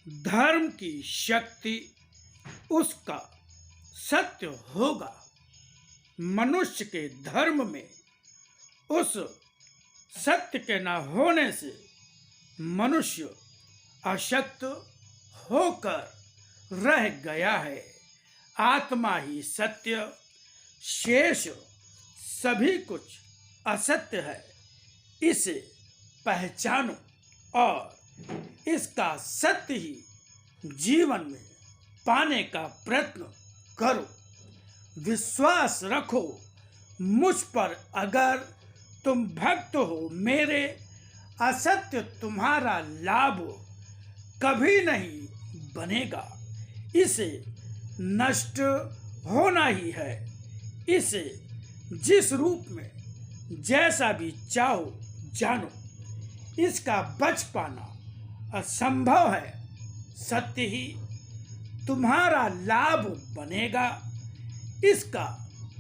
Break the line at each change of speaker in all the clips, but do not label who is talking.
धर्म की शक्ति उसका सत्य होगा। मनुष्य के धर्म में उस सत्य के न होने से मनुष्य अशक्त होकर रह गया है। आत्मा ही सत्य, शेष सभी कुछ असत्य है। इसे पहचानो और इसका सत्य ही जीवन में पाने का प्रयत्न करो। विश्वास रखो मुझ पर, अगर तुम भक्त हो मेरे, असत्य तुम्हारा लाभ कभी नहीं बनेगा। इसे नष्ट होना ही है। इसे जिस रूप में जैसा भी चाहो जानो, इसका बच पाना असंभव है। सत्य ही तुम्हारा लाभ बनेगा। इसका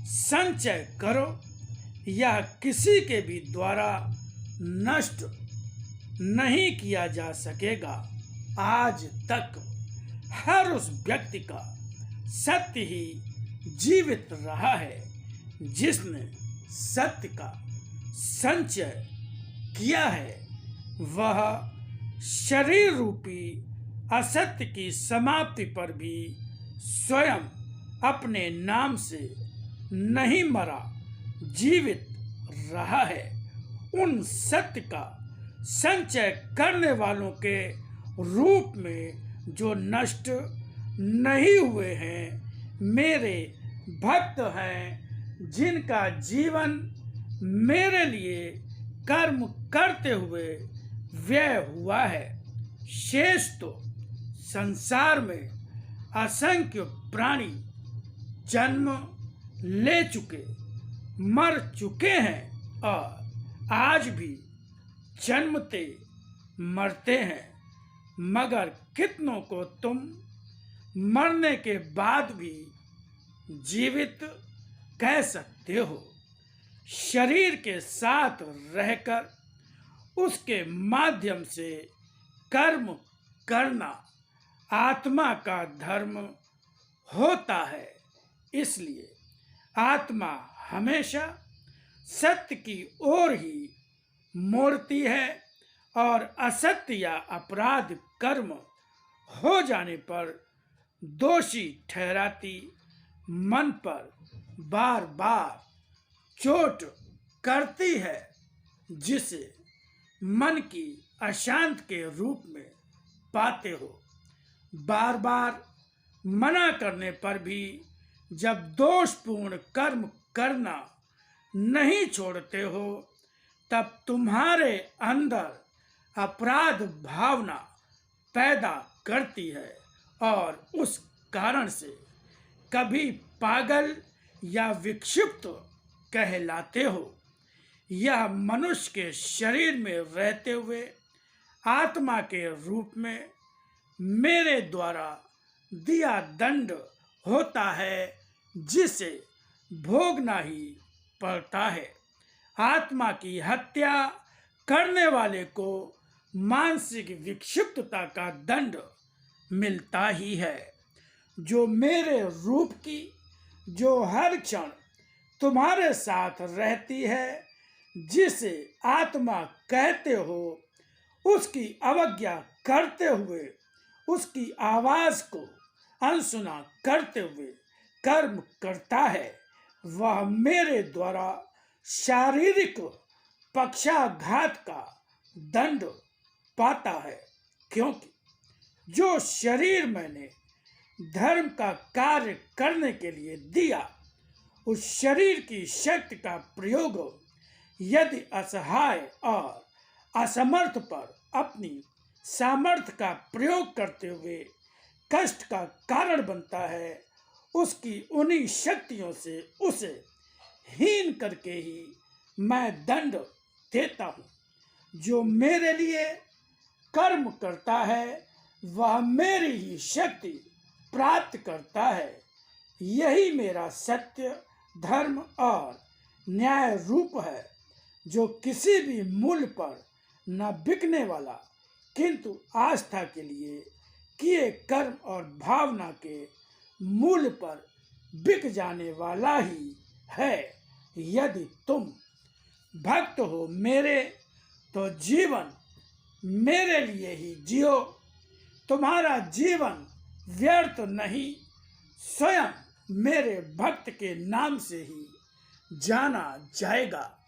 संचय करो। यह किसी के भी द्वारा नष्ट नहीं किया जा सकेगा। आज तक हर उस व्यक्ति का सत्य ही जीवित रहा है जिसने सत्य का संचय किया है। वह शरीर रूपी असत्य की समाप्ति पर भी स्वयं अपने नाम से नहीं मरा, जीवित रहा है। उन सत्य का संचय करने वालों के रूप में जो नष्ट नहीं हुए हैं, मेरे भक्त हैं, जिनका जीवन मेरे लिए कर्म करते हुए व्यय हुआ है। शेष तो संसार में असंख्य प्राणी जन्म ले चुके, मर चुके हैं और आज भी जन्मते मरते हैं। मगर कितनों को तुम मरने के बाद भी जीवित कह सकते हो? शरीर के साथ रहकर उसके माध्यम से कर्म करना आत्मा का धर्म होता है। इसलिए आत्मा हमेशा सत्य की ओर ही मोड़ती है और असत्य या अपराध कर्म हो जाने पर दोषी ठहराती, मन पर बार बार चोट करती है, जिसे मन की अशांत के रूप में पाते हो। बार बार मना करने पर भी जब दोषपूर्ण कर्म करना नहीं छोड़ते हो, तब तुम्हारे अंदर अपराध भावना पैदा करती है और उस कारण से कभी पागल या विक्षिप्त कहलाते हो। यह मनुष्य के शरीर में रहते हुए आत्मा के रूप में मेरे द्वारा दिया दंड होता है, जिसे भोगना ही पड़ता है। आत्मा की हत्या करने वाले को मानसिक विक्षिप्तता का दंड मिलता ही है। जो मेरे रूप की, जो हर क्षण तुम्हारे साथ रहती है, जिसे आत्मा कहते हो, उसकी अवज्ञा करते हुए, उसकी आवाज को अनसुना करते हुए कर्म करता है, वह मेरे द्वारा शारीरिक पक्षाघात का दंड पाता है। क्योंकि जो शरीर मैंने धर्म का कार्य करने के लिए दिया, उस शरीर की शक्ति का प्रयोग यदि असहाय और असमर्थ पर अपनी सामर्थ्य का प्रयोग करते हुए कष्ट का कारण बनता है, उसकी उन्हीं शक्तियों से उसे हीन करके ही मैं दंड देता हूँ। जो मेरे लिए कर्म करता है, वह मेरी ही शक्ति प्राप्त करता है। यही मेरा सत्य, धर्म और न्याय रूप है, जो किसी भी मूल्य पर न बिकने वाला, किंतु आस्था के लिए किए कर्म और भावना के मूल पर बिक जाने वाला ही है। यदि तुम भक्त हो मेरे तो जीवन मेरे लिए ही जियो। तुम्हारा जीवन व्यर्थ नहीं, स्वयं मेरे भक्त के नाम से ही जाना जाएगा।